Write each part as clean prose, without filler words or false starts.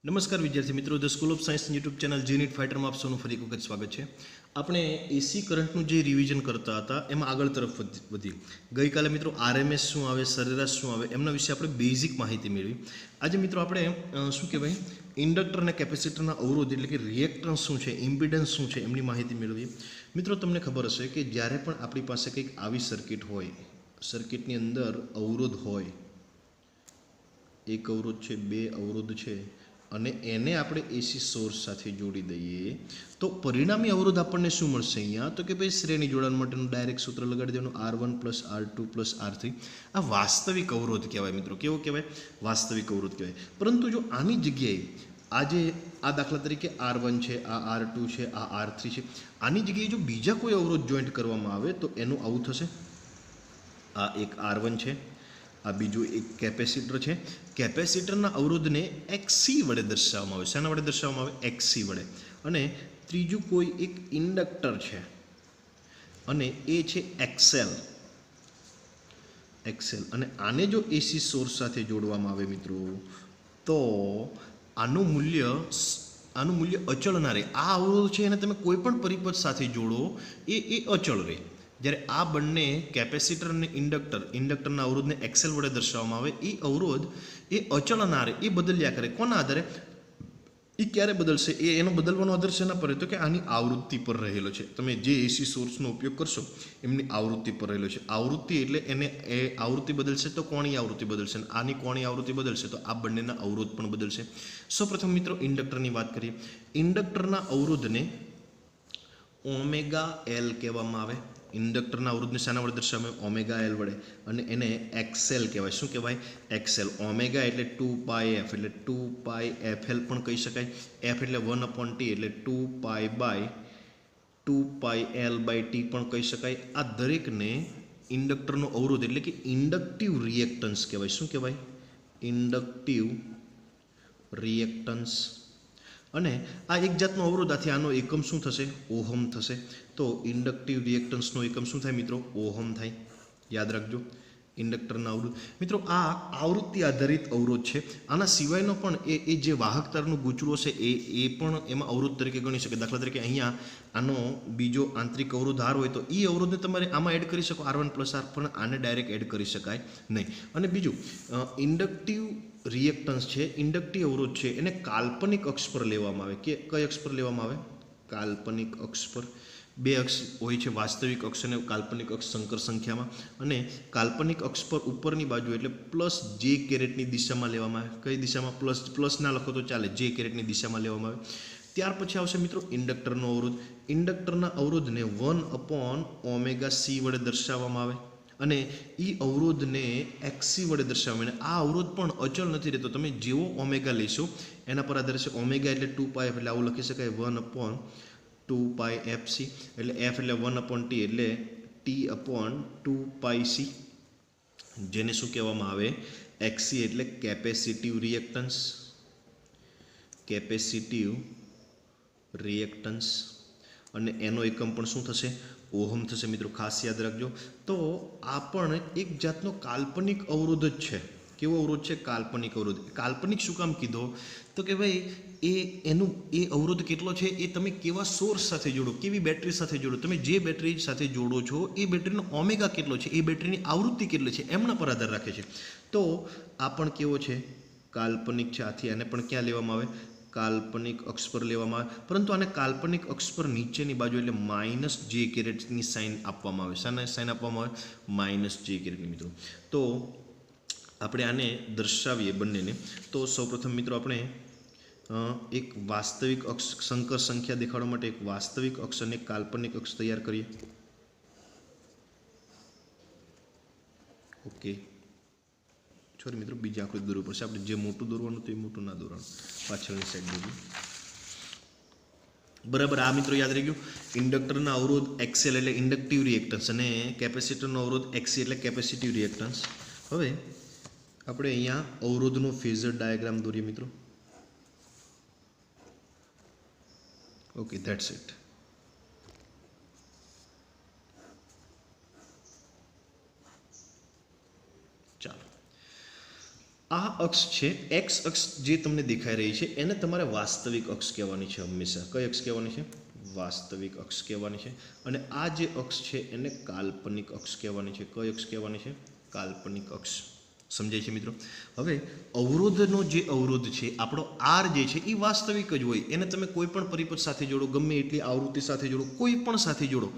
નમસ્કાર વિદ્યાર્થી મિત્રો, the school of science YouTube channel જીનીટ ફાઇટરમાં આપ સૌનું ફરી એક વખત સ્વાગત છે. આપણે એસી કરંટનું જે રિવિઝન કરતા હતા એમાં આગળ તરફ વધી ગઈકાલે મિત્રો આરએમએસ શું આવે, સરેરાશ શું આવે, એમના વિશે આપણે બેઝિક માહિતી મેળવી. આજે મિત્રો આપણે શું કહેવાય, ઇન્ડક્ટર અને કેપેસિટરના અવરોધ એટલે કે રિએક્ટન્સ શું છે, ઇમ્પિડન્સ શું છે, એમની માહિતી મેળવીએ. મિત્રો તમને ખબર હશે કે જ્યારે પણ આપણી પાસે કંઈક આવી સર્કિટ હોય, સર્કિટની અંદર અવરોધ હોય, એક અવરોધ છે, બે અવરોધ છે, અને એને આપણે એસી સોર્સ સાથે જોડી દઈએ તો પરિણામી અવરોધ આપણને શું મળશે અહીંયા? તો કે ભાઈ શ્રેણી જોડાણ માટેનું ડાયરેક્ટ સૂત્ર લગાડી દેવાનું, R1 plus R2 plus R3. આ વાસ્તવિક અવરોધ કહેવાય મિત્રો. કેવો કહેવાય? વાસ્તવિક અવરોધ કહેવાય. પરંતુ જો આની જગ્યાએ આજે આ દાખલા તરીકે R1 છે, આ R2 છે, આ R3 છે, આની જગ્યાએ જો બીજા કોઈ અવરોધ જોઈન્ટ કરવામાં આવે તો એનું આવું થશે. આ એક R1 છે, આ બીજું એક કેપેસિટર છે. કેપેસિટરના અવરોધને XC વડે દર્શાવવામાં આવે. શેના વડે દર્શાવવામાં આવે? XC વડે. અને ત્રીજું કોઈ એક ઇન્ડક્ટર છે અને એ છે XL. અને આને જો એસી સોર્સ સાથે જોડવામાં આવે મિત્રો તો આનું મૂલ્ય અચળ ના રહે. આ અવરોધ છે એને તમે કોઈ પણ પરિપથ સાથે જોડો એ અચળ રહે. જ્યારે આ બંને કેપેસિટર અને ઇન્ડક્ટરના અવરોધને એક્સેલ વડે દર્શાવવામાં આવે, એ અવરોધ એ અચળ ના રહે, એ બદલ્યા કરે. કોના આધારે? એ ક્યારે બદલશે? એનો બદલવાનો આધાર શેના પર? તો કે આની આવૃત્તિ પર રહેલો છે. તમે જે એસી સોર્સનો ઉપયોગ કરશો એમની આવૃત્તિ પર રહેલો છે. આવૃત્તિ એટલે એને એ આવૃત્તિ બદલશે તો કોણી આવૃત્તિ બદલશે, આની કોણી આવૃત્તિ બદલશે તો આ બંનેના અવરોધ પણ બદલશે. સૌપ્રથમ મિત્રો ઇન્ડક્ટરની વાત કરીએ. ઇન્ડક્ટરના અવરોધને ઓમેગા એલ કહેવામાં આવે. ઇન્ડક્ટરના અવરોધને શાના વડે દર્શાવવામાં આવે? ઓમેગા એલ વડે. અને એને એક્સેલ કહેવાય. શું કહેવાય? એક્સેલ. ઓમેગા એટલે 2πf એટલે 2πfl પણ કહી શકાય. એફ એટલે 1/t એટલે 2πl/t પણ કહી શકાય. આ દરેકને ઇન્ડક્ટરનો અવરોધ એટલે કે ઇન્ડક્ટિવ રિએક્ટન્સ કહેવાય. શું કહેવાય? Inductive reactance. અને આ એક જાતનો અવરોધ, આથી આનો એકમ શું થશે? ઓહમ થશે. તો ઇન્ડક્ટિવ રિએક્ટન્સનો એકમ શું થાય મિત્રો? ઓહમ થાય. યાદ રાખજો, ઇન્ડક્ટરના અવરોધ. મિત્રો આ આવૃત્તિ આધારિત અવરોધ છે. આના સિવાયનો પણ એ જે વાહકતારનું ગૂંચળું હશે એ પણ એમાં અવરોધ તરીકે ગણી શકે. દાખલા તરીકે અહીંયા આનો બીજો આંતરિક અવરોધ R હોય તો એ અવરોધને તમારે આમાં એડ કરી શકો, R1 પ્લસ R, પણ આને ડાયરેક્ટ એડ કરી શકાય નહીં. અને બીજું ઇન્ડક્ટિવ રિએક્ટન્સ છે, ઇન્ડક્ટિવ અવરોધ છે, એને કાલ્પનિક અક્ષ પર લેવામાં આવે. કે કઈ અક્ષ પર લેવામાં આવે? કાલ્પનિક અક્ષ પર. બે અક્ષ હોય છે, વાસ્તવિક અક્ષ અને કાલ્પનિક અક્ષ સંકર સંખ્યામાં. અને કાલ્પનિક અક્ષ પર ઉપરની બાજુ એટલે પ્લસ જે કેરેટની દિશામાં લેવામાં આવે. કઈ દિશામાં? પ્લસ ના લખો તો ચાલે, જે કેરેટની દિશામાં લેવામાં આવે. ત્યાર પછી આવશે મિત્રો ઇન્ડક્ટરનો અવરોધ. ઇન્ડક્ટરના અવરોધને 1/ωc વડે દર્શાવવામાં આવે. અને એ અવરોધને XC વડે દર્શાવવામાં આવે. આ અવરોધ પણ અચળ નથી રહેતો. તમે જેવો ઓમેગા લેશો એના પર આધાર છે. ઓમેગા એટલે 2πf એટલે આવું લખી શકાય 1/2πfc. એટલે f એટલે 1/t એટલે t/2πc, જેને શું કહેવામાં આવે? XC એટલે કેપેસિટિવ રિએક્ટન્સ. Capacitive reactance. અને એનો એકમ પણ શું થશે? ઓહમ થશે. મિત્રો ખાસ યાદ રાખજો. તો આ પણ એક જાતનો કાલ્પનિક અવરોધ જ છે. કેવો અવરોધ છે? કાલ્પનિક અવરોધ. કાલ્પનિક શું કામ કીધો? તો કે ભાઈ એ અવરોધ કેટલો છે એ તમે કેવા સોર્સ સાથે જોડો, કેવી બેટરી સાથે જોડો. તમે જે બેટરી સાથે જોડો છો એ બેટરીનો ઓમેગા કેટલો છે, એ બેટરીની આવૃત્તિ કેટલી છે, એમના પર આધાર રાખે છે. તો આ પણ કેવો છે? કાલ્પનિક છે. આથી આને પણ ક્યાં લેવામાં આવે? કાલ્પનિક અક્ષ પર લેવામાં આવે. પરંતુ આને કાલ્પનિક અક્ષ પર નીચેની બાજુ એટલે માઇનસ જે કેરેટની સાઇન આપવામાં આવે. શાને સાઇન આપવામાં આવે? માઇનસ જે કેરેટની. મિત્રો તો આપણે આને દર્શાવીએ બંનેને. તો સૌપ્રથમ મિત્રો આપણે એક વાસ્તવિક અક્ષ સંકર સંખ્યા દેખાડવા માટે એક વાસ્તવિક અક્ષ અને કાલ્પનિક અક્ષ તૈયાર કરીએ. ઓકે, સોરી મિત્રો, બીજી આકૃતિ દોરવી પડશે. આપણે જે મોટું દોરવાનું તો એ મોટું ના દોરવાનું, પાછળની સાઈડ દોરવું. બરાબર. આ મિત્રો યાદ રહી ગયું. ઇન્ડક્ટરના અવરોધ XL એટલે ઇન્ડક્ટિવ રિએક્ટન્સ અને કેપેસિટરનો અવરોધ XC એટલે કેપેસિટિવ રિએક્ટન્સ. હવે આપણે અહીંયા અવરોધનો ફેઝર ડાયાગ્રામ દોરીએ મિત્રો. Okay, that's it. ચાલો આ અક્ષ છે એક્સ અક્ષ જે તમને દેખાઈ રહી છે એને તમારે વાસ્તવિક અક્ષ કહેવાની છે હંમેશા. કઈ અક્ષ કહેવાની છે? વાસ્તવિક અક્ષ કહેવાની છે. અને આ જે અક્ષ છે એને કાલ્પનિક અક્ષ કહેવાની છે. કઈ અક્ષ કહેવાની છે? કાલ્પનિક અક્ષ. સમજાય છે મિત્રો? હવે અવરોધનો જે અવરોધ છે આપણો આર જે છે એ વાસ્તવિક જ હોય. એને તમે કોઈ પણ પરિપથ સાથે જોડો, ગમે એટલી આવૃત્તિ સાથે જોડો, કોઈ પણ સાથે જોડો,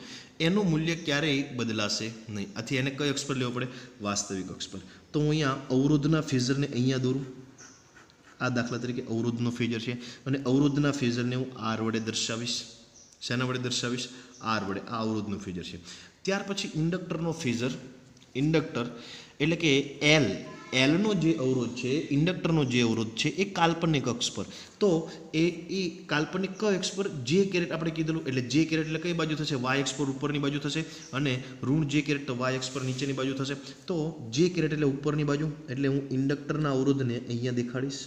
એનું મૂલ્ય ક્યારેય બદલાશે નહીં. આથી એને કઈ અક્ષ પર લેવો પડે? વાસ્તવિક અક્ષ પર. તો હું અહીંયા અવરોધના ફેઝરને અહીંયા દોરું. આ દાખલા તરીકે અવરોધનો ફેઝર છે અને અવરોધના ફેઝરને હું આર વડે દર્શાવીશ. શેના વડે દર્શાવીશ? આર વડે. આ અવરોધનો ફેઝર છે. ત્યાર પછી ઇન્ડક્ટરનો ફેઝર. ઇન્ડક્ટર એટલે કે એલનો જે અવરોધ છે, ઇન્ડક્ટરનો જે અવરોધ છે એ કાલ્પનિક અક્ષ પર. તો એ કાલ્પનિક કઈ અક્ષ પર? જે કેરેટ આપણે કીધેલું, એટલે જે કેરેટ એટલે કઈ બાજુ થશે? વાય અક્ષ પર ઉપરની બાજુ થશે અને ઋણ જે કેરેટ તો વાય અક્ષ પર નીચેની બાજુ થશે. તો જે કેરેટ એટલે ઉપરની બાજુ, એટલે હું ઇન્ડક્ટરના અવરોધને અહીંયા દેખાડીશ.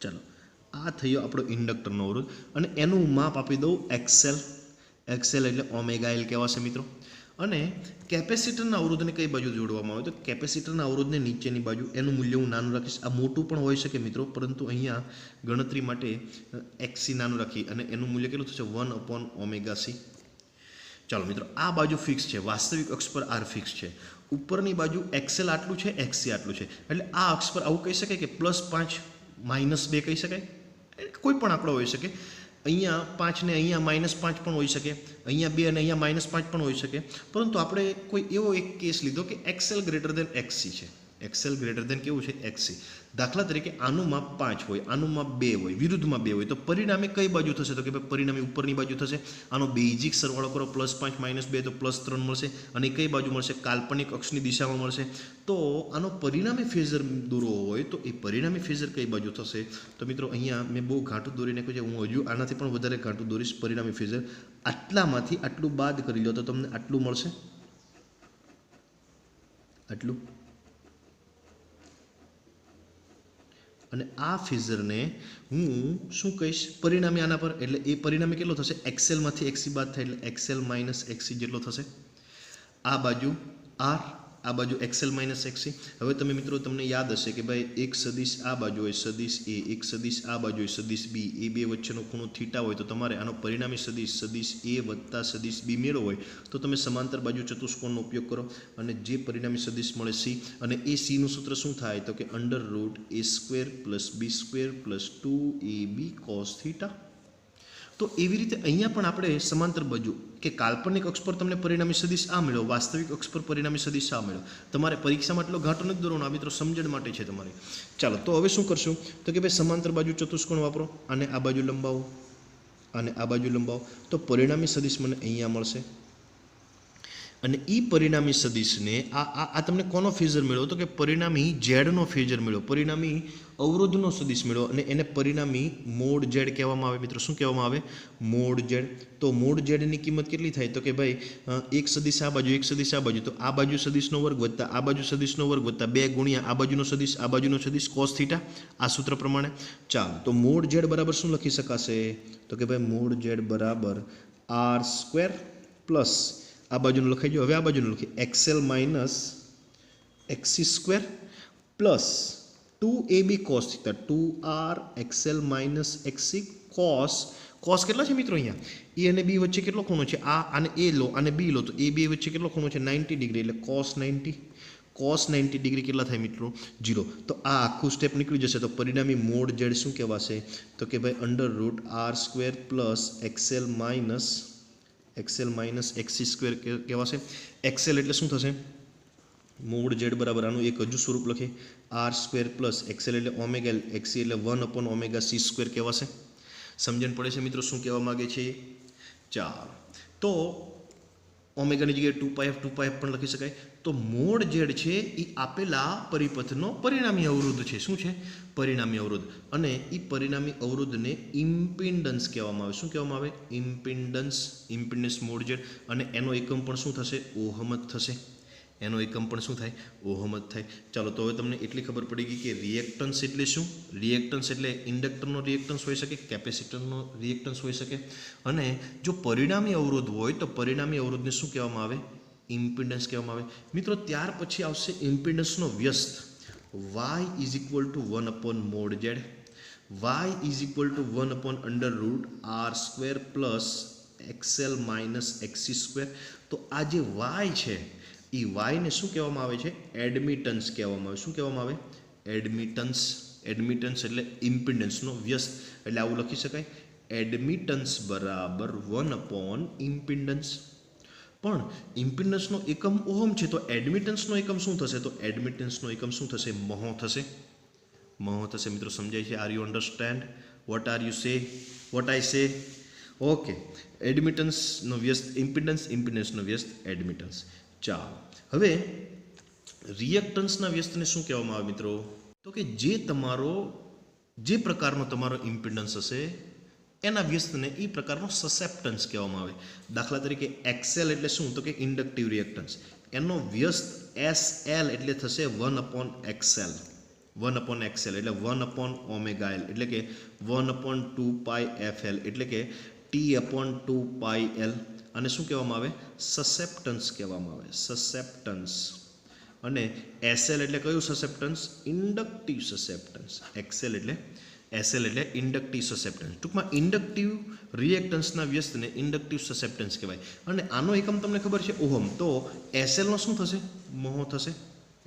ચાલો, આ થયો આપણો ઇન્ડક્ટરનો અવરોધ અને એનું માપ આપી દઉં એક્સેલ. એક્સેલ એટલે ઓમેગા એલ કહેવાશે મિત્રો. અને કેપેસિટરના અવરોધને કઈ બાજુ જોડવામાં આવે? તો કેપેસિટરના અવરોધને નીચેની બાજુ. એનું મૂલ્ય હું નાનું રાખીશ. આ મોટું પણ હોઈ શકે મિત્રો, પરંતુ અહીંયા ગણતરી માટે એક્સી નાનું રાખી અને એનું મૂલ્ય કેટલું થશે? 1/ωc. ચાલો મિત્રો, આ બાજુ ફિક્સ છે. વાસ્તવિક અક્ષ પર આર ફિક્સ છે. ઉપરની બાજુ એક્સેલ આટલું છે, એક્સી આટલું છે. એટલે આ અક્ષ પર આવું કહી શકાય કે +5 -2 કહી શકાય. કોઈ પણ આંકડો હોઈ શકે. અહીંયા 5 ને અહીંયા -5 પણ હોઈ શકે, અહીંયા 2 અને અહીંયા -5 પણ હોઈ શકે. પરંતુ આપણે કોઈ એવો એક કેસ લીધો કે એક્સેલ ગ્રેટર દેન એક્સી છે. એક્સેલ ગ્રેટર દેન કેવું છે? એક્સી. દાખલા તરીકે આનું માપ 5 હોય, આનું માપ 2 હોય, વિરુદ્ધમાં 2 હોય, તો પરિણામે કઈ બાજુ થશે? તો કે ભાઈ પરિણામે ઉપરની બાજુ થશે. આનો બેઝિક સરવાળો કરો, +5 -2 તો +3 મળશે. અને કઈ બાજુ મળશે? કાલ્પનિક અક્ષની દિશામાં મળશે. તો આનો પરિણામી ફેઝર દોરવો હોય તો એ પરિણામી ફેઝર કઈ બાજુ થશે? તો મિત્રો અહીંયા મેં બહુ ઘાટું દોરી નાખ્યું છે. હું હજુ આનાથી પણ વધારે ઘાટું દોરીશ. પરિણામી ફેઝર આટલામાંથી આટલું બાદ કરી લો તો તમને આટલું મળશે. આટલું. અને આ ફેઝરને હું શું કહીશ? પરિણામી આના પર. એટલે એ પરિણામી કેટલો થશે? એક્સેલમાંથી એક્સી બાદ થાય એટલે એક્સેલ માઇનસ એક્સી જેટલો થશે. આ બાજુ આર, આ બાજુ એક્સેલ માઇનસ એક્સી. હવે તમે મિત્રો તમને યાદ હશે કે ભાઈ એક સદિશ આ બાજુ હોય સદિશ એ, એક સદિશ આ બાજુ હોય સદિશ બી, એ બે વચ્ચેનો ખૂણો થીટા હોય તો તમારે આનો પરિણામી સદિશ એ વત્તા સદિશ બી મેળવો હોય તો તમે સમાંતર બાજુ ચતુષ્કોણનો ઉપયોગ કરો અને જે પરિણામી સદિશ મળે સી. અને એ સીનું સૂત્ર શું થાય? તો કે √a² + b² + 2ab cos θ. તો એવી રીતે અહીંયા પણ આપણે સમાંતર બાજુ કે કાલ્પનિક અક્ષ પર તમને પરિણામી સદિશ આ મેળવો, વાસ્તવિક અક્ષ પર પરિણામી સદિશ આ મેળવો. તમારે પરીક્ષામાં એટલો ઘાટો નથી દોરવાનો, આ મિત્રો સમજણ માટે છે તમારે. ચાલો, તો હવે શું કરશું? તો કે ભાઈ સમાંતર બાજુ ચતુષ્કોણ વાપરો અને આ બાજુ લંબાવો અને આ બાજુ લંબાવો. તો પરિણામી સદિશ મને અહીંયા મળશે. અને એ પરિણામી સદિશને આ તમને કોનો ફેઝર મેળવો? તો કે પરિણામી ઝેડનો ફેઝર મેળવો, પરિણામી અવરોધનો સદિશ મેળવો અને એને પરિણામી મોડ ઝેડ કહેવામાં આવે. મિત્રો શું કહેવામાં આવે? Mode Z. તો મોડ ઝેડની કિંમત કેટલી થાય? તો કે ભાઈ એક સદિશ આ બાજુ, એક સદિશ આ બાજુ, તો આ બાજુ સદિશનો વર્ગ વત્તા આ બાજુ સદિશનો વર્ગ વત્તા 2 ગુણ્યા આ બાજુનો સદિશ cos θ. આ સૂત્ર પ્રમાણે. ચાલો, તો મોડ ઝેડ બરાબર શું લખી શકાશે? તો કે ભાઈ મોડ ઝેડ બરાબર r² પ્લસ આ બાજુનું લખાઈ ગયું. હવે આ બાજુનું લખીએ XL minus XC plus 2ab cos θ. 2r XL minus XC cos કેટલા છે મિત્રો? અહીંયા એ અને બી વચ્ચે કેટલો ખૂણો છે? આ અને એ લો અને બી લો તો એ બે વચ્ચે કેટલો ખૂણો છે? 90 ડિગ્રી. એટલે cos 90 ડિગ્રી કેટલા થાય મિત્રો? 0. તો આ આખું સ્ટેપ નીકળી જશે. તો પરિણામી મોડ ઝેડ શું કહેવાશે? તો કે ભાઈ √r² પ્લસ એક્સેલ માઇનસ એક્સી² કહેવાશે. એક્સેલ એટલે શું થશે? મોડ ઝેડ બરાબર આનું એક હજુ સ્વરૂપ લખીએ r² પ્લસ એક્સેલ એટલે ઓમેગા એલ, એક્સી એટલે 1/ωc² કહેવાશે. સમજણ પડે છે મિત્રો શું કહેવા માગે છે? ચાલો, તો ઓમેગાની જગ્યાએ 2πf પણ લખી શકાય. તો મોડ ઝેડ છે એ આપેલા પરિપથનો પરિણામી અવરોધ છે. શું છે? પરિણામી અવરોધ. અને એ પરિણામી અવરોધને ઇમ્પિડન્સ કહેવામાં આવે. શું કહેવામાં આવે? Impedance mode Z. અને એનો એકમ પણ શું થશે? ઓહમ જ થશે. એનો એકમ પણ શું થાય? ઓહમ જ થાય. ચાલો, તો હવે તમને એટલી ખબર પડી ગઈ કે રિએક્ટન્સ એટલે શું? રિએક્ટન્સ એટલે ઇન્ડક્ટરનો રિએક્ટન્સ હોઈ શકે, કેપેસિટરનો રિએક્ટન્સ હોઈ શકે. અને જો પરિણામી અવરોધ હોય તો પરિણામી અવરોધને શું કહેવામાં આવે? ઇમ્પિડન્સ કહેવામાં આવે. મિત્રો ત્યાર પછી આવશે ઇમ્પિડન્સનો વ્યસ્ત. y is equal to 1 upon mod Z, y is equal to 1 upon under root R square plus XL minus XC square. તો આ જે y છે એ yને શું કહેવામાં આવે છે? એડમિટન્સ કહેવામાં આવે. શું કહેવામાં આવે? એડમિટન્સ. એડમિટન્સ એટલે ઇમ્પિડન્સનો વ્યસ્ત. એટલે આવું લખી શકાય, એડમિટન્સ બરાબર 1 અપોન ઇમ્પિડન્સ. પણ ઇમ્પિડન્સનો એકમ ઓહમ છે, તો એડમિટન્સનો એકમ શું થશે? તો એડમિટન્સનો એકમ શું થશે? મહો થશે. મહો થશે. મિત્રો સમજાય છે? Are you understand what are you say, what I સે? ઓકે. એડમિટન્સનો વ્યસ્ત ઇમ્પિડન્સ, ઇમ્પિડન્સનો વ્યસ્ત એડમિટન્સ. ચાલો હવે રિએક્ટન્સના વ્યસ્તને શું કહેવામાં આવે મિત્રો? તો કે જે પ્રકારનો તમારો ઇમ્પિડન્સ હશે એના વ્યસ્તને એ પ્રકારનો સસેપ્ટન્સ કહેવામાં આવે. દાખલા તરીકે એક્સએલ એટલે શું? તો કે ઇન્ડક્ટિવ રિએક્ટન્સ. એનો વ્યસ્ત એસએલ એટલે થશે 1 અપોન એક્સએલ. 1 અપોન એક્સએલ એટલે 1 અપોન ઓમેગા એલ એટલે કે 1 અપોન 2 પાઈ એફએલ એટલે કે ટી અપોન 2 પાઈ એલ. અને શું કહેવામાં આવે? સસેપ્ટન્સ કહેવામાં આવે. સસેપ્ટન્સ. અને એસએલ એટલે કયું સસેપ્ટન્સ? ઇન્ડક્ટિવ સસેપ્ટન્સ. એક્સએલ એટલે એસએલ એટલે ઇન્ડક્ટિવ સસેપ્ટન્સ. ટૂંકમાં ઇન્ડક્ટિવ રિએક્ટન્સના વ્યસ્તને ઇન્ડક્ટિવ સસેપ્ટન્સ કહેવાય. અને આનો એકમ તમને ખબર છે ઓહમ. તો એસએલનો શું થશે? મહો થશે.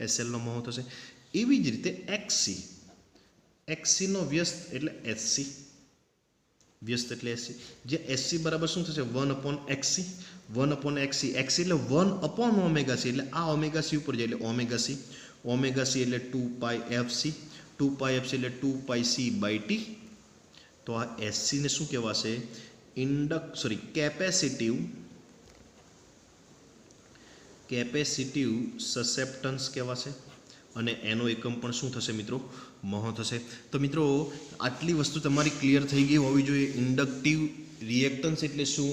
એસએલનો મહો થશે. એવી જ રીતે એક્સી. એક્સીનો વ્યસ્ત એટલે એસસી. વ્યસ્ત એટલે એસસી. જે એસસી બરાબર શું થશે? 1 upon XC. 1 upon XC. XC એટલે 1 અપોન ઓમેગા સી. એટલે આ ઓમેગા સી ઉપર જાય એટલે ઓમેગા સી. ઓમેગા સી એટલે 2 પાઈ એફસી. 2 પાઈ એફસી એટલે 2 પાઈ સી બાય ટી. તો આ એસસીને શું કહેવાશે? કેપેસિટિવ સસેપ્ટન્સ કહેવાશે. અને એનો એકમ પણ શું થશે મિત્રો? મહો થશે. તો મિત્રો આટલી વસ્તુ તમારી ક્લિયર થઈ ગઈ હોવી જોઈએ. ઇન્ડક્ટિવ રિએક્ટન્સ એટલે શું?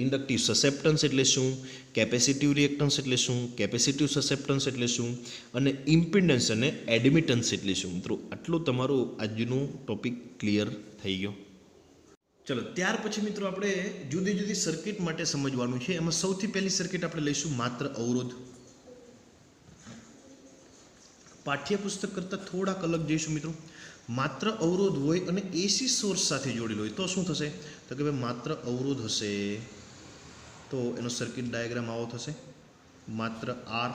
ઇન્ડક્ટિવ સસેપ્ટન્સ એટલે શું? કેપેસિટિવ રિએક્ટન્સ એટલે શું? કેપેસિટિવ સસેપ્ટન્સ એટલે શું? અને ઇમ્પિડન્સ અને એડમિટન્સ એટલે શું? મિત્રો આટલું તમારું આજનું ટોપિક ક્લિયર થઈ ગયો. ચલો ત્યાર પછી મિત્રો આપણે જુદી જુદી સર્કિટ માટે સમજવાનું છે. એમાં સૌથી પહેલી સર્કિટ આપણે લઈશું માત્ર અવરોધ. પાઠ્યપુસ્તક કરતાં થોડાક અલગ જઈશું મિત્રો. માત્ર અવરોધ હોય અને એસી સોર્સ સાથે જોડેલો હોય તો શું થશે? તો કે ભાઈ માત્ર અવરોધ હશે તો એનો સર્કિટ ડાયાગ્રામ આવો થશે. માત્ર આર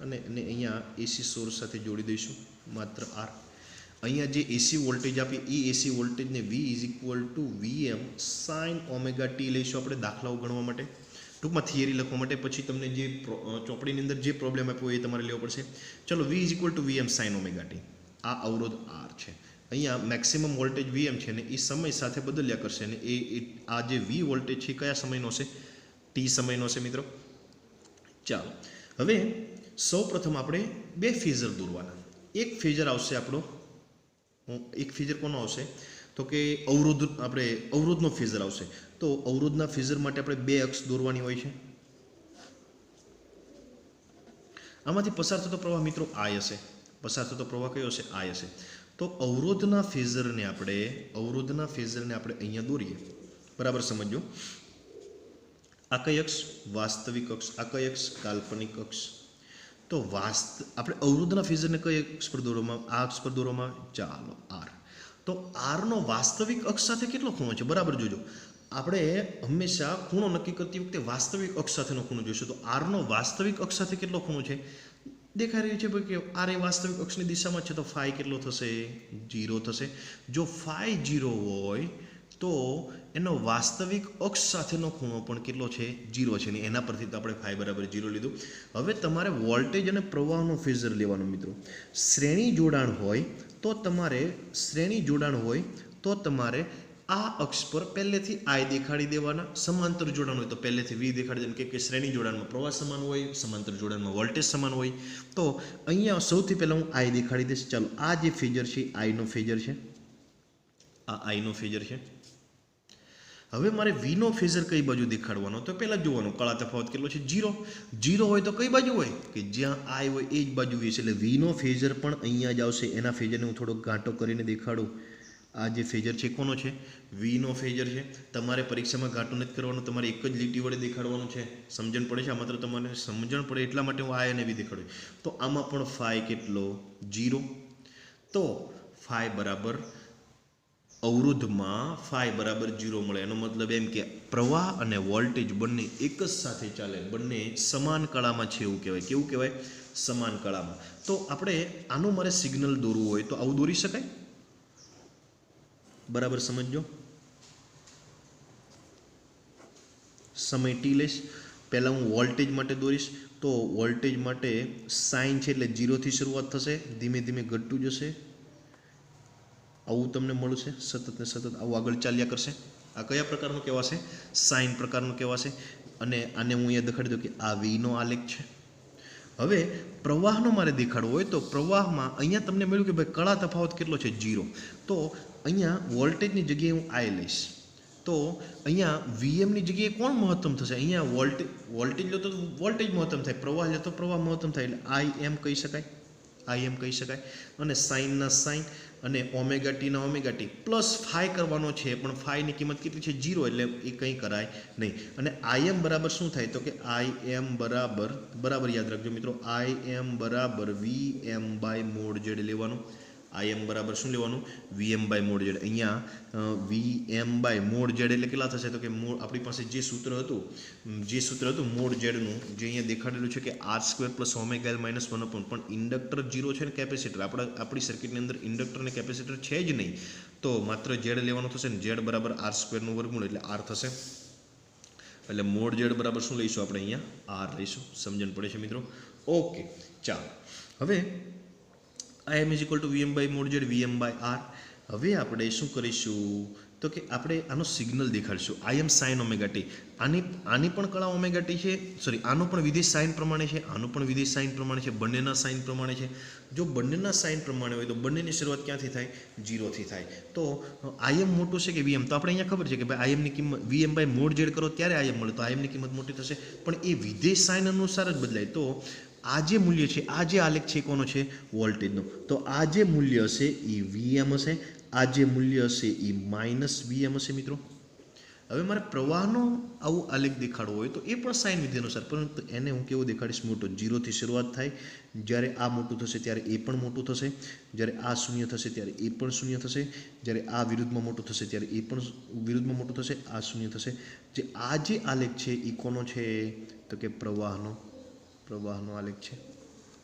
અને અહીંયા એસી સોર્સ સાથે જોડી દઈશું. માત્ર આર. અહીંયા જે એસી વોલ્ટેજ આપીએ એ એસી વોલ્ટેજને V is equal to VM sine omega T લઈશું આપણે દાખલાઓ ગણવા માટે. ટૂંકમાં થિયરી લખવા માટે. પછી તમને જે ચોપડીની અંદર જે પ્રોબ્લેમ આપ્યો એ તમારે લેવો પડશે. ચલો V is equal to VM sine omega T. આ અવરોધ આર છે. અહીંયા મેક્સિમમ વોલ્ટેજ વીએમ છે ને એ સમય સાથે બદલ્યા કરશે. અને આ જે વી વોલ્ટેજ છે એ કયા સમયનો હશે? ટી સમયનો હશે મિત્રો. ચાલો હવે સૌ પ્રથમ આપણે બે ફેઝર દોરવાના. એક ફેઝર આવશે આપણો, એક ફેઝર કોનો આવશે? તો કે અવરોધનો ફેઝર આવશે. તો અવરોધના ફેઝર માટે આપણે બે અક્ષ દોરવાની હોય છે. આમાંથી પસાર થતો પ્રવાહ મિત્રો આઈ હશે. પસાર થતો પ્રવાહ કયો હશે? આઈ હશે. તો અવરોધના ફેઝરને આપણે અહીંયા દોરીએ. બરાબર સમજો. આ કઈ અક્ષ? વાસ્તવિક અક્ષ. આ કઈ અક્ષ? કાલ્પનિક અક્ષ. તો આપણે અવરોધના ફેઝરને કઈ અક્ષ પર દોરવામાં? આ અક્ષ પર દોરવામાં. ચાલો આર. તો આરનો વાસ્તવિક અક્ષ સાથે કેટલો ખૂણો છે? બરાબર જોજો. આપણે હંમેશા ખૂણો નક્કી કરતી વખતે વાસ્તવિક અક્ષ સાથેનો ખૂણો જોઈશું. તો આરનો વાસ્તવિક અક્ષ સાથે કેટલો ખૂણો છે? દેખાઈ રહ્યું છે ભાઈ કે આર એ વાસ્તવિક અક્ષની દિશામાં છે. તો ફાઈ કેટલો થશે? 0 થશે. જો ફાઈ 0 હોય તો એનો વાસ્તવિક અક્ષ સાથેનો ખૂણો પણ કેટલો છે? 0 છે. ને એના પરથી તો આપણે ફાઈ બરાબર 0 લીધું. હવે તમારે વોલ્ટેજ અને પ્રવાહનો ફેઝર લેવાનો મિત્રો. શ્રેણી જોડાણ હોય તો તમારે આ અક્ષ પર પહેલેથી આઈ દેખાડી દેવાના. સમાંતર જોડાણ હોય તો પહેલેથી વી દેખાડી દેવાનું. કે શ્રેણી જોડાણમાં પ્રવાહ સમાન હોય, સમાંતર જોડાણમાં વોલ્ટેજ સમાન હોય. તો અહીંયા સૌથી પહેલાં હું આઈ દેખાડી દઈશ. ચાલો આ જે ફેઝર છે આઈનો ફેઝર છે. આ આઈનો ફેઝર છે. હવે મારે વીનો ફેઝર કઈ બાજુ દેખાડવાનો? તો પહેલાં જોવાનું કળા તફાવત કેટલો છે? 0 હોય તો કઈ બાજુ હોય? કે જ્યાં આઈ હોય એ જ બાજુ વી છે. એટલે વીનો ફેઝર પણ અહીંયા જ આવશે. એના ફેઝરને હું થોડોક ઘાંટો કરીને દેખાડું આ જે ફેજર છે કોનો છે? વીનો ફેજર છે. તમારે પરીક્ષામાં ઘાટું નથી કરવાનું, તમારે એક જ લીટી વડે દેખાડવાનું છે. સમજણ પડે છે? આ માત્ર તમારે સમજણ પડે એટલા માટે હું આ અને વી દેખાડું. તો આમાં પણ ફાઈ કેટલો? 0. તો ફાઈ બરાબર અવરોધમાં ફાઈ બરાબર 0 મળે. એનો મતલબ એમ કે પ્રવાહ અને વોલ્ટેજ બંને એક જ સાથે ચાલે, બંને સમાન કળામાં છે એવું કહેવાય. કેવું કહેવાય? સમાન કળામાં. તો આપણે આનું મારે સિગ્નલ દોરવું હોય તો આવું દોરી શકાય? બરાબર સમજો. સમય ટી લઈશ. પહેલાં હું વોલ્ટેજ માટે દોરીશ. તો વોલ્ટેજ માટે સાઇન છે એટલે 0થી શરૂઆત થશે, ધીમે ધીમે ઘટતું જશે. આવું તમને મળશે, સતત ને સતત આવું આગળ ચાલ્યા કરશે. આ કયા પ્રકારનું કહેવાશે? સાઇન પ્રકારનું કહેવાશે. અને આને હું અહીંયા દેખાડી દઉં કે આ વીનો આલેખ છે. હવે પ્રવાહનો મારે દેખાડવો હોય તો પ્રવાહમાં અહીંયા તમને મળ્યું કે ભાઈ કળા તફાવત કેટલો છે? 0. તો અહીંયા વોલ્ટેજની જગ્યાએ હું આઈ લઈશ. તો અહીંયા વીએમની જગ્યાએ કોણ મહત્તમ થશે? અહીંયા વોલ્ટેજ લો તો વોલ્ટેજ મહત્તમ થાય, પ્રવાહ લો તો પ્રવાહ મહત્તમ થાય, એટલે આઈ એમ કહી શકાય. આઈ એમ કહી શકાય. અને સાઇનના સાઇન અને ઓમેગા ટીના ઓમેગા ટી પ્લસ ફાઈ કરવાનો છે, પણ ફાઈની કિંમત કેટલી છે? 0, એટલે એ કંઈ કરાય નહીં. અને આઈ એમ બરાબર શું થાય? તો કે આઈ એમ બરાબર યાદ રાખજો મિત્રો, આઈ એમ બરાબર વી એમ બાય મોડ ઝેડ લેવાનું. આઈ એમ બરાબર શું લેવાનું? વી એમ બાય મોડ ઝેડ. અહીંયા વી એમ બાય મોડ ઝેડ એટલે કેટલા થશે? તો કે આપણી પાસે જે સૂત્ર હતું મોડ ઝેડનું, જે અહીંયા દેખાડેલું છે કે R² + ઓમેગા L - 1 પણ ઇન્ડક્ટર 0 છે ને કેપેસિટર આપણી સર્કિટની અંદર ઇન્ડક્ટર ને કેપેસિટર છે જ નહીં, તો માત્ર ઝેડ લેવાનું થશે ને ઝેડ બરાબર R² નું વર્ગમૂળ એટલે R થશે. એટલે મોડ ઝેડ બરાબર શું લઈશું આપણે? અહીંયા R લઈશું. સમજણ પડે છે મિત્રો? ઓકે, ચાલો. હવે I m = Vm by mod z Vm by R. હવે આપણે શું કરીશું તો કે આપણે આનો સિગ્નલ દેખાડીશું. I am sin omega T. આની પણ કળા ઓમેગા ટી છે, સોરી આનો પણ વિધેય સાઇન પ્રમાણે છે, આનો પણ વિધેય સાઇન પ્રમાણે છે, બંનેના સાઇન પ્રમાણે છે. જો બંનેના સાઇન પ્રમાણે હોય તો બંનેની શરૂઆત ક્યાંથી થાય? 0થી થાય. તો I m મોટું છે કે Vm? તો આપણે અહીંયા ખબર છે કે ભાઈ I m ની કિંમત Vm by mod z કરો ત્યારે I m મળે, તો I m ની કિંમત મોટી થશે, પણ એ વિધેય સાઇન અનુસાર જ બદલાય. તો આ જે મૂલ્ય છે, આ જે આલેખ છે કોનો છે? વોલ્ટેજનો. તો આ જે મૂલ્ય હશે એ Vm હશે, આ જે મૂલ્ય હશે એ -Vm હશે મિત્રો. હવે મારે પ્રવાહનો આવું આલેખ દેખાડવો હોય તો એ પણ સાઇન વિધિ અનુસાર, પરંતુ એને હું કેવું દેખાડીશ? મોટો. 0થી શરૂઆત થાય, જ્યારે આ મોટું થશે ત્યારે એ પણ મોટું થશે, જ્યારે આ શૂન્ય થશે ત્યારે એ પણ શૂન્ય થશે, જ્યારે આ વિરુદ્ધમાં મોટું થશે ત્યારે એ પણ વિરુદ્ધમાં મોટું થશે, આ શૂન્ય થશે. આ જે આલેખ છે એ કોનો છે? તો કે પ્રવાહનો આલેખ છે.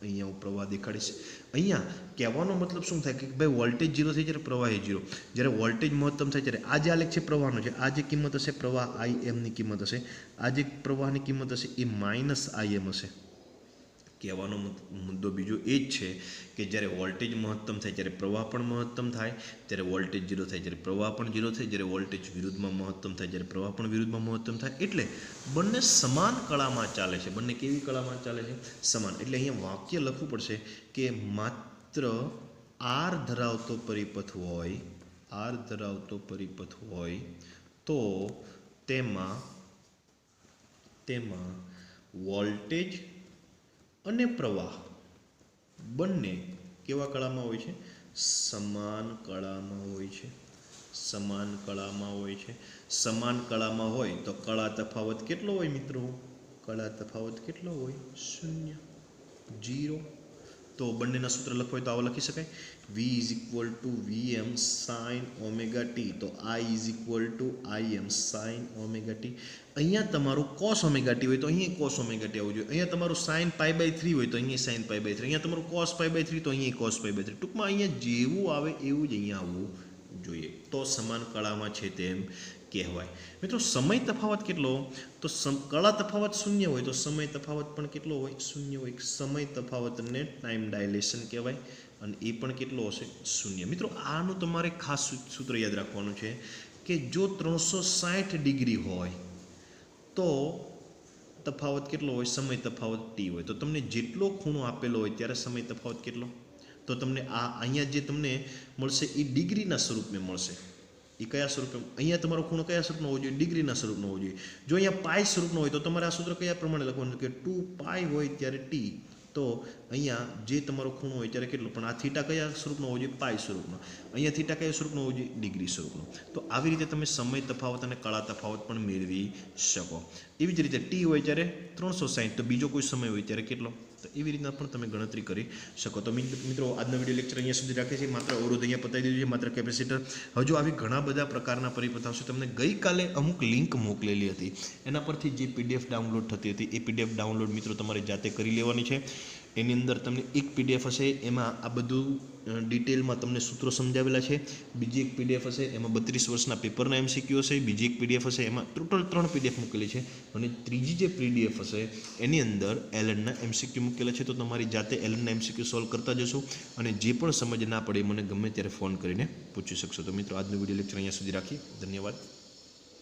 અહીંયા હું પ્રવાહ દેખાડીશ. અહીંયા કહેવાનો મતલબ શું થાય કે ભાઈ વોલ્ટેજ 0 થાય જ્યારે પ્રવાહ 0, જ્યારે વોલ્ટેજ મહત્તમ થાય ત્યારે આ જે આલેખ છે પ્રવાહનો છે, આ જે કિંમત હશે પ્રવાહ IM ની કિંમત હશે, આ જે પ્રવાહની કિંમત હશે એ -IM હશે. કહેવાનો મુદ્દો બીજો એ જ છે કે જ્યારે વોલ્ટેજ મહત્તમ થાય ત્યારે પ્રવાહ પણ મહત્તમ થાય, જ્યારે વોલ્ટેજ 0 થાય ત્યારે પ્રવાહ પણ 0 થાય, જ્યારે વોલ્ટેજ વિરુદ્ધમાં મહત્તમ થાય જ્યારે પ્રવાહ પણ વિરુદ્ધમાં મહત્તમ થાય. એટલે બંને સમાન કળામાં ચાલે છે. બંને કેવી કળામાં ચાલે છે? સમાન. એટલે અહીંયા વાક્ય લખવું પડશે કે માત્ર R ધરાવતો પરિપથ હોય તો તેમાં વોલ્ટેજ અને પ્રવાહ બંને કેવા કળામાં હોય છે? સમાન કળામાં હોય છે. સમાન કળામાં હોય તો કળા તફાવત કેટલો હોય મિત્રો? કળા તફાવત કેટલો હોય? 0. તો બંનેના સૂત્ર લખવા હોય તો આવા લખી શકાય. V = Vm sin omega T, તો I = Im sin omega T. અહીંયા તમારું cos ઓમેગા ટી હોય તો અહીંયા cos ઓમેગા ટી આવવું જોઈએ. અહીંયા તમારું sin π/3 હોય તો અહીંયા sin π/3. અહીંયા તમારું cos π/3 તો અહીંયા cos π/3. ટૂંકમાં અહીંયા જેવું આવે એવું જ અહીંયા આવવું જોઈએ. તો સમાન કળામાં છે તેમ કહેવાય. મિત્રો સમય તફાવત કેટલો? તો કળા તફાવત 0 હોય તો સમય તફાવત પણ કેટલો હોય? 0 હોય. સમય તફાવતને ટાઈમ ડાયલેશન કહેવાય અને એ પણ કેટલો હશે? 0. મિત્રો આનું તમારે ખાસ સૂત્ર યાદ રાખવાનું છે કે જો 360 ડિગ્રી હોય તો તફાવત કેટલો હોય? સમય તફાવત T હોય. તો તમને જેટલો ખૂણો આપેલો હોય ત્યારે સમય તફાવત કેટલો? તો તમને અહીંયા જે તમને મળશે એ ડિગ્રીના સ્વરૂપમાં મળશે. એ કયા સ્વરૂપે? અહીંયા તમારો ખૂણો કયા સ્વરૂપનો હોવો જોઈએ? ડિગ્રીના સ્વરૂપનો હોવો જોઈએ. જો અહીંયા પાઈ સ્વરૂપનો હોય તો તમારે આ સૂત્ર કયા પ્રમાણે લખવાનું કે 2π હોય ત્યારે T, તો અહીંયા જે તમારો ખૂણો હોય ત્યારે કેટલો, પણ આ થીટા કયા સ્વરૂપનો હોવો જોઈએ, પાઈ સ્વરૂપનો. અહીંયા થીટા કયા સ્વરૂપનો હોવો જોઈએ, ડિગ્રી સ્વરૂપનો. તો આવી રીતે તમે સમય તફાવત અને કળા તફાવત પણ મેળવી શકો. એવી જ રીતે ટી હોય ત્યારે 360, તો બીજો કોઈ સમય હોય ત્યારે કેટલો, તો એવી રીતના પણ તમે ગણતરી કરી શકો. તો મિત્રો આજનો વિડીયો લેક્ચર અહીંયા સુધી રાખીએ છીએ. માત્ર અવરોધ અહીંયા પતાવી દીધું છે, માત્ર કેપેસિટર. હજુ આવી ઘણા બધા પ્રકારના પરિપથ આવશે. તમને ગઈકાલે અમુક લિંક મોકલેલી હતી, એના પરથી જે PDF ડાઉનલોડ થતી હતી એ PDF ડાઉનલોડ મિત્રો તમારે જાતે કરી લેવાની છે. એની અંદર તમને એક PDF હશે, એમાં આ બધું ડિટેલમાં તમને સૂત્રો સમજાવેલા છે. બીજી એક PDF હશે, એમાં 32 વર્ષના પેપરના MCQ હશે. બીજી એક PDF હશે, એમાં ટોટલ 3 PDF મૂકેલી છે. અને ત્રીજી જે PDF હશે એની અંદર એલનના MCQ મૂકેલા છે. તો તમારી જાતે એલનના MCQ સોલ્વ કરતા જશો, અને જે પણ સમજ ના પડે મને ગમે ત્યારે ફોન કરીને પૂછી શકશો. તો મિત્રો આજનો વિડીયો લેક્ચર અહીંયા સુધી રાખીએ. ધન્યવાદ.